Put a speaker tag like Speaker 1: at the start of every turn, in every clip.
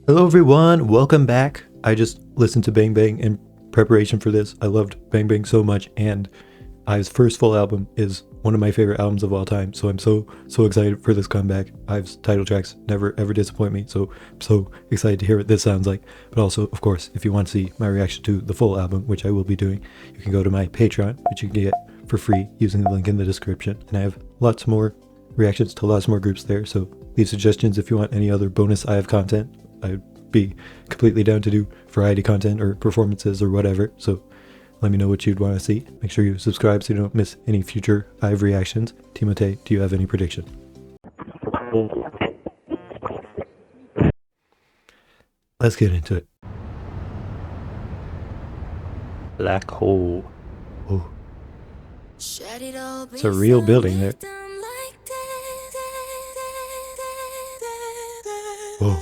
Speaker 1: Hello everyone, welcome back. I just listened to Bang Bang in preparation for this. I loved Bang Bang so much, and IVE's first full album is one of my favorite albums of all time, so I'm so excited for this comeback. IVE's title tracks never ever disappoint me, so I'm so excited to hear what this sounds like. But also, of course, if you want to see my reaction to the full album, which I will be doing, you can go to my Patreon, which you can get for free using the link in the description. And I have lots more reactions to lots more groups there, so leave suggestions if you want any other bonus IVE content. I'd be completely down to do variety content or performances or whatever, so let me know what you'd want to see. Make sure you subscribe so you don't miss any future IVE reactions. Timothée, do you have any prediction? Let's get into it. Black Hole. Oh. It's a real building there. Whoa.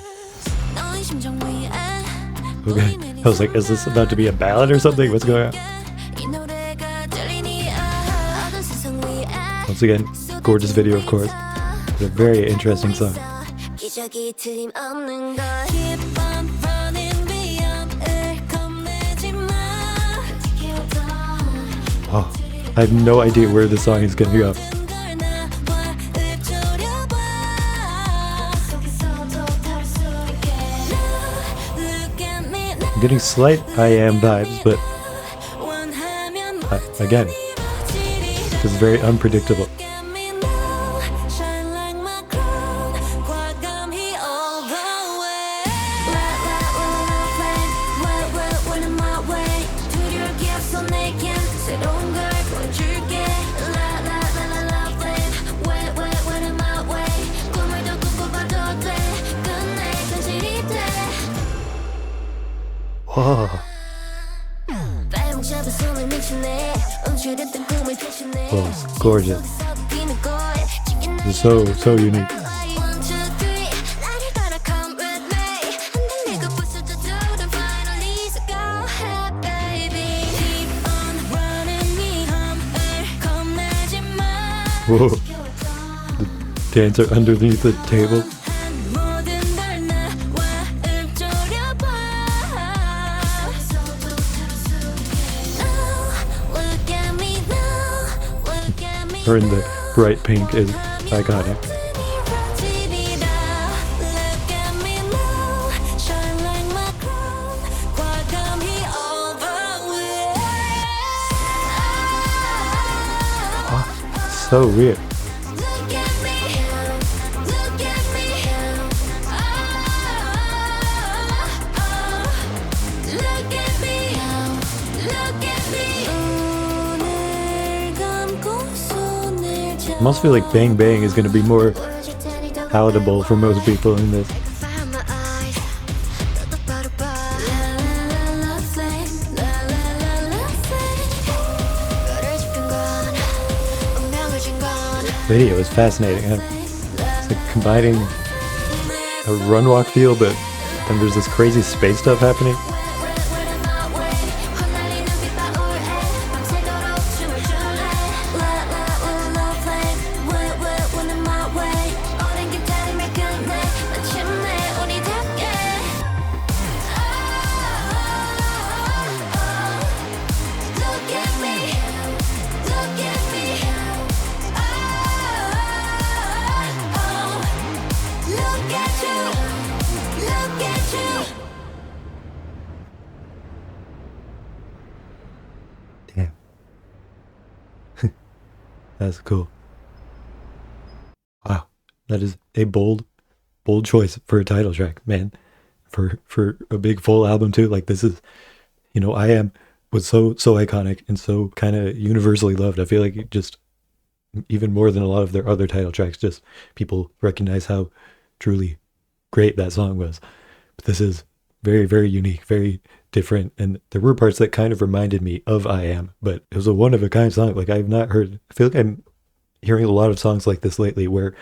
Speaker 1: Okay, I was like, is this about to be a ballad or something? What's going on? Once again, gorgeous video, of course, but a very interesting song. Oh, I have no idea where this song is going to go. I'm getting slight IAM vibes, but again, this is very unpredictable. Whoa. Oh, it's gorgeous. It's so unique. Whoa. The dancer underneath the table. Her in the bright pink is iconic. Oh, so weird. I almost feel like Bang Bang is going to be more palatable for most people in this. Video is fascinating. It's like combining a run walk feel, but then there's this crazy space stuff happening. Damn. That's cool. Wow. That is a bold choice for a title track, man. For a big full album too. Like, this is, IAM was so iconic and so kind of universally loved. I feel like it just, even more than a lot of their other title tracks, just people recognize how truly great that song was. But this is very, very unique, very different, and there were parts that kind of reminded me of IAM, but it was a one-of-a-kind song. Like, I've not heard, I feel like I'm hearing a lot of songs like this lately where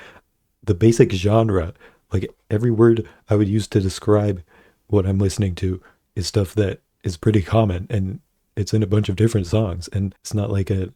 Speaker 1: the basic genre, like every word I would use to describe what I'm listening to, is stuff that is pretty common, and it's in a bunch of different songs, and it's not like a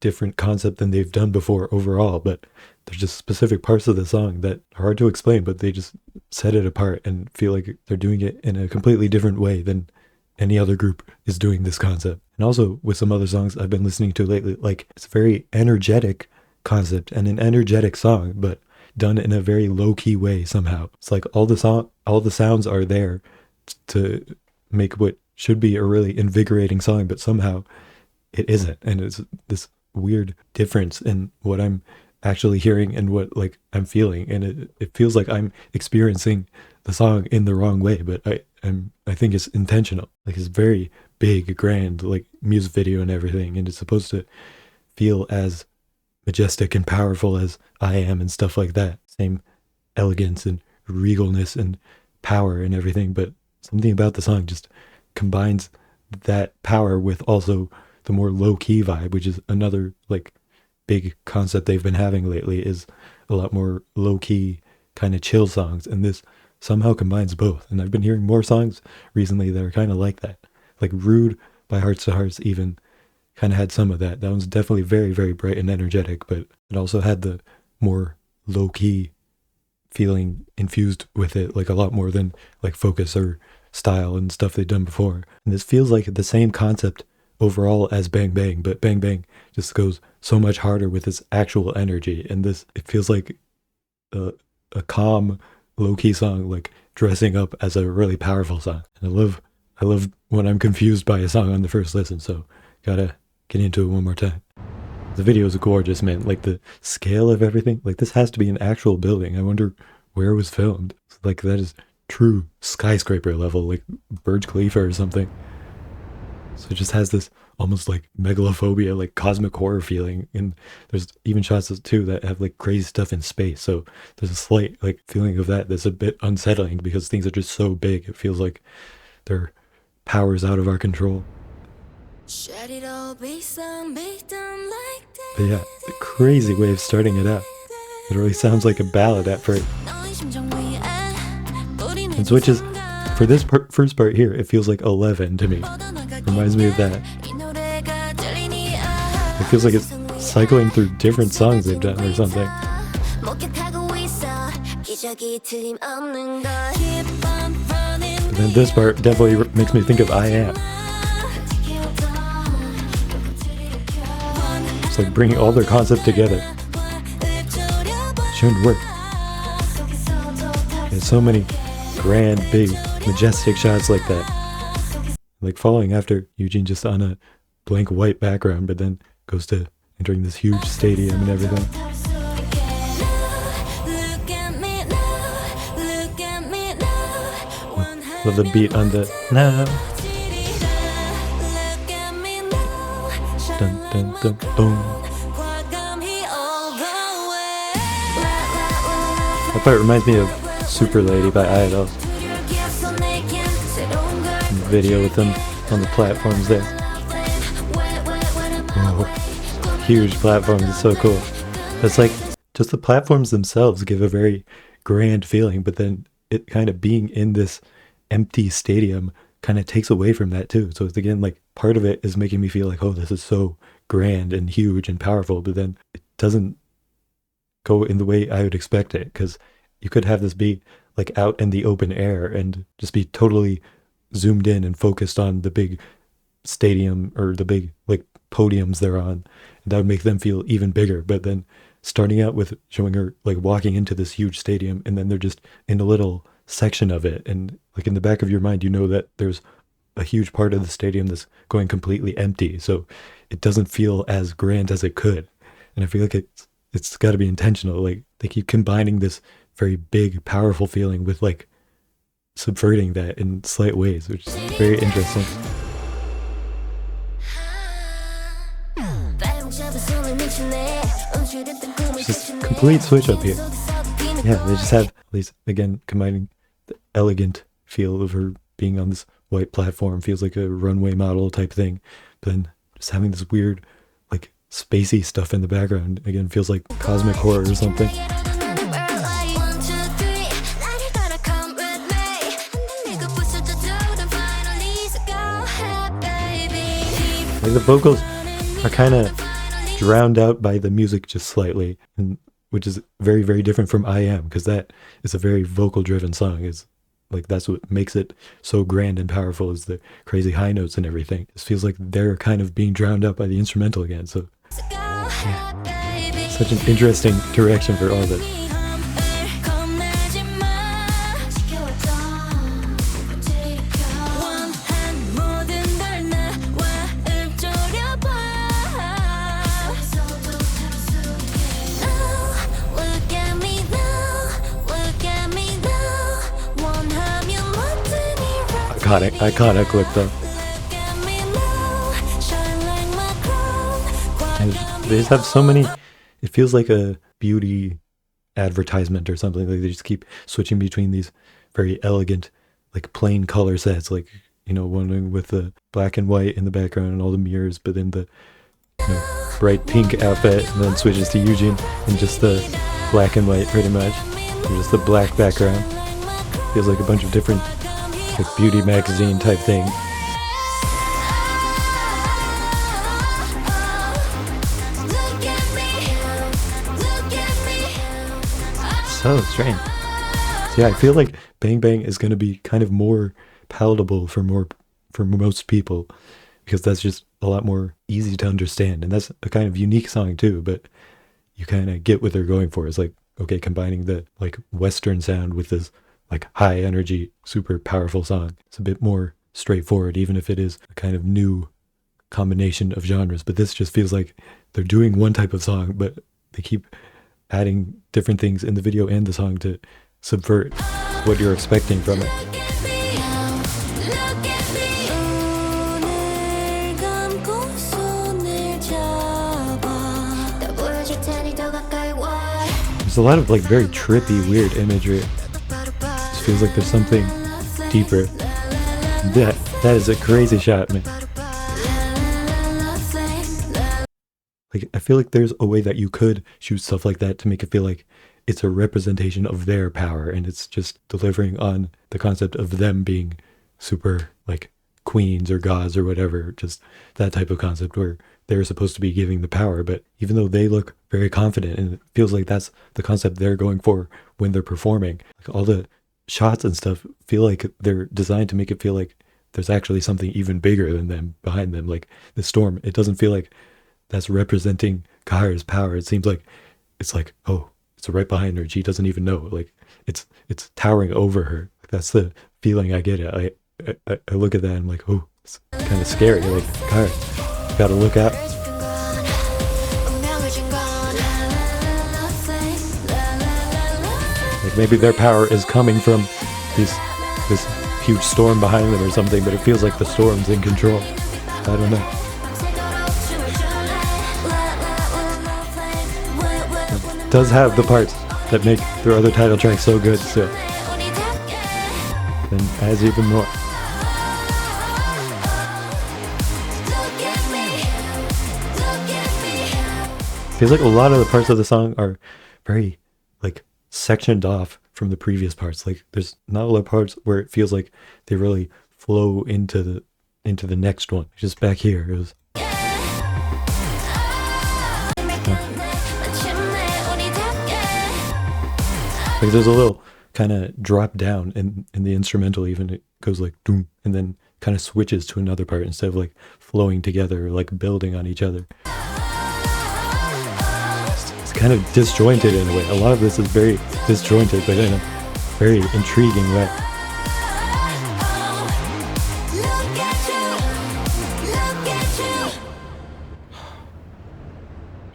Speaker 1: different concept than they've done before overall, but there's just specific parts of the song that are hard to explain, but they just set it apart and feel like they're doing it in a completely different way than any other group is doing this concept. And also with some other songs I've been listening to lately, like it's a very energetic concept and an energetic song, but done in a very low-key way somehow. It's like all the sounds are there to make what should be a really invigorating song, but somehow it isn't. And it's this weird difference in what I'm actually hearing and what like I'm feeling, and it feels like I'm experiencing the song in the wrong way, but I think it's intentional. Like it's very big, grand, like music video and everything, and it's supposed to feel as majestic and powerful as I am and stuff like that. Same elegance and regalness and power and everything, but something about the song just combines that power with also the more low-key vibe, which is another like big concept they've been having lately, is a lot more low-key kind of chill songs, and this somehow combines both. And I've been hearing more songs recently that are kind of like that. Like Rude by Hearts to Hearts even kind of had some of that. That one's definitely very, very bright and energetic, but it also had the more low-key feeling infused with it, like a lot more than like Focus or Style and stuff they've done before. And this feels like the same concept overall as Bang Bang, but Bang Bang just goes so much harder with its actual energy. And this, it feels like a calm, low-key song, like dressing up as a really powerful song. And I love when I'm confused by a song on the first listen, so gotta get into it one more time. The video is gorgeous, man. Like the scale of everything, like this has to be an actual building. I wonder where it was filmed. Like that is true skyscraper level, like Burj Khalifa or something. So it just has this almost like megalophobia, like cosmic horror feeling. And there's even shots too that have like crazy stuff in space. So there's a slight like feeling of that that's a bit unsettling because things are just so big. It feels like their powers out of our control. But yeah, the crazy way of starting it out. It really sounds like a ballad at first. And switches for this first part here, it feels like 11 to me. Reminds me of that. It feels like it's cycling through different songs they've done or something. And then this part definitely makes me think of I Am. It's like bringing all their concepts together. Shouldn't work. There's so many grand, big, majestic shots like that. Like following after Eugene just on a blank white background, but then goes to entering this huge stadium and everything. Love the beat on the now. Dun, dun, dun, boom. That part reminds me of Super Lady by IVE. Video with them on the platforms there. Whoa. Huge platforms, it's so cool. It's like just the platforms themselves give a very grand feeling, but then it kind of being in this empty stadium kind of takes away from that too. So it's again like part of it is making me feel like, oh, this is so grand and huge and powerful, but then it doesn't go in the way I would expect it, because you could have this be like out in the open air and just be totally zoomed in and focused on the big stadium or the big like podiums they're on, and that would make them feel even bigger. But then starting out with showing her like walking into this huge stadium, and then they're just in a little section of it, and like in the back of your mind you know that there's a huge part of the stadium that's going completely empty, so it doesn't feel as grand as it could. And I feel like it's got to be intentional. Like they keep combining this very big, powerful feeling with like subverting that in slight ways, which is very interesting. Just complete switch up here. Yeah, they just have at least again combining the elegant feel of her being on this white platform, feels like a runway model type thing, but then just having this weird like spacey stuff in the background again feels like cosmic horror or something. Like the vocals are kind of drowned out by the music just slightly, and which is very, very different from I Am, because that is a very vocal driven song. It's like that's what makes it so grand and powerful, is the crazy high notes and everything. It feels like they're kind of being drowned out by the instrumental again. So yeah, such an interesting direction for all this. Iconic look though. And they just have so many, it feels like a beauty advertisement or something. Like they just keep switching between these very elegant, like plain color sets, like, you know, one with the black and white in the background and all the mirrors, but then the, you know, bright pink outfit, and then switches to Eugene and just the black and white pretty much, and just the black background. Feels like a bunch of different, like, beauty magazine type thing. So strange. So yeah, I feel like Bang Bang is going to be kind of more palatable for most people, because that's just a lot more easy to understand, and that's a kind of unique song too. But you kind of get what they're going for. It's like, okay, combining the like Western sound with this like high energy, super powerful song. It's a bit more straightforward, even if it is a kind of new combination of genres. But this just feels like they're doing one type of song, but they keep adding different things in the video and the song to subvert what you're expecting from it. There's a lot of like very trippy, weird imagery. It feels like there's something deeper. That is a crazy shot, man. Like, I feel like there's a way that you could shoot stuff like that to make it feel like it's a representation of their power, and it's just delivering on the concept of them being super, like, queens or gods or whatever, just that type of concept where they're supposed to be giving the power. But even though they look very confident, and it feels like that's the concept they're going for when they're performing, like all the shots and stuff feel like they're designed to make it feel like there's actually something even bigger than them behind them. Like the storm, it doesn't feel like that's representing Kaharu's power. It seems like it's like, oh, it's right behind her. She doesn't even know. Like it's towering over her. That's the feeling I get. I look at that and I'm like, oh, it's kind of scary. Like, Kaharu, you gotta look out. Like maybe their power is coming from this huge storm behind them or something, but it feels like the storm's in control. I don't know. It does have the parts that make their other title track so good, so then adds even more. Feels like a lot of the parts of the song are very like sectioned off from the previous parts. Like there's not a lot of parts where it feels like they really flow into the next one. Just back here, it was. Like there's a little kind of drop down in the instrumental, even it goes like doom, and then kind of switches to another part instead of like flowing together, or like building on each other. It's kind of disjointed in a way. A lot of this is very disjointed, but in a very intriguing way.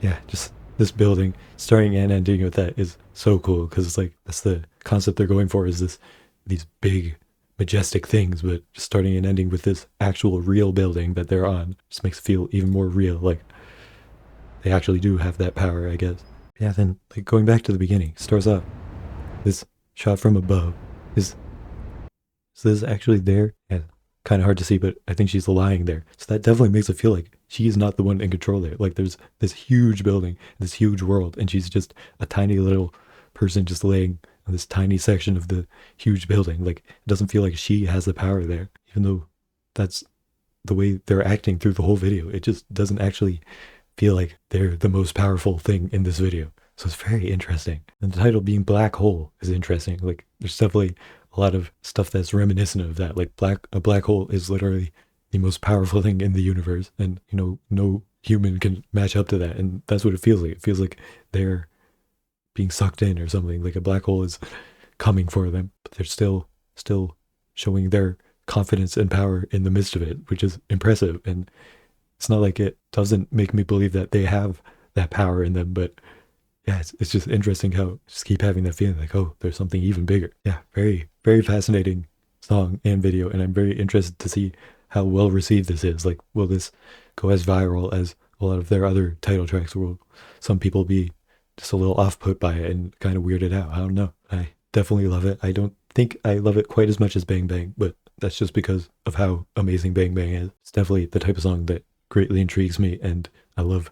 Speaker 1: Yeah, just this building, starting and ending with that, is so cool, because it's like that's the concept they're going for, is these big majestic things, but just starting and ending with this actual real building that they're on just makes it feel even more real, like they actually do have that power, I guess. Yeah, then like going back to the beginning, starts off this shot from above. Is this actually there? Yeah, kind of hard to see, but I think she's lying there, so that definitely makes it feel like she's not the one in control there. Like there's this huge building, this huge world, and she's just a tiny little person just laying on this tiny section of the huge building. Like it doesn't feel like she has the power there, even though that's the way they're acting through the whole video. It just doesn't actually feel like they're the most powerful thing in this video. So it's very interesting. And the title being Black Hole is interesting. Like there's definitely a lot of stuff that's reminiscent of that. Like a black hole is literally the most powerful thing in the universe. And you know, no human can match up to that. And that's what it feels like. It feels like they're being sucked in or something. Like a black hole is coming for them, but they're still showing their confidence and power in the midst of it, which is impressive. And it's not like it doesn't make me believe that they have that power in them, but yeah, it's just interesting how just keep having that feeling like, oh, there's something even bigger. Yeah, very, very fascinating song and video, and I'm very interested to see how well received this is. Like, will this go as viral as a lot of their other title tracks? Will some people be just a little off-put by it and kind of weirded out? I don't know. I definitely love it. I don't think I love it quite as much as Bang Bang, but that's just because of how amazing Bang Bang is. It's definitely the type of song that greatly intrigues me, and I love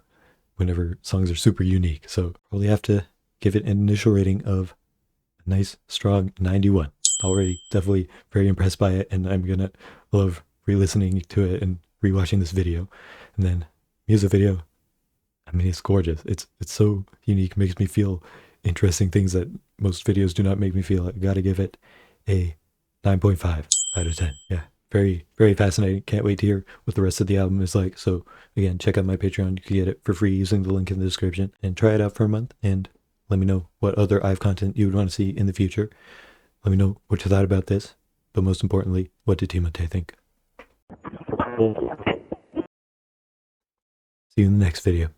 Speaker 1: whenever songs are super unique. So probably have to give it an initial rating of a nice strong 91. Already definitely very impressed by it, and I'm gonna love re-listening to it and rewatching this video. And then music video, I mean, it's gorgeous. It's so unique, makes me feel interesting things that most videos do not make me feel. I gotta give it a 9.5 out of 10. Yeah, very, very fascinating. Can't wait to hear what the rest of the album is like. So again, check out my Patreon. You can get it for free using the link in the description, and try it out for a month and let me know what other IVE content you would want to see in the future. Let me know what you thought about this, but most importantly, what did Timotei think? See you in the next video.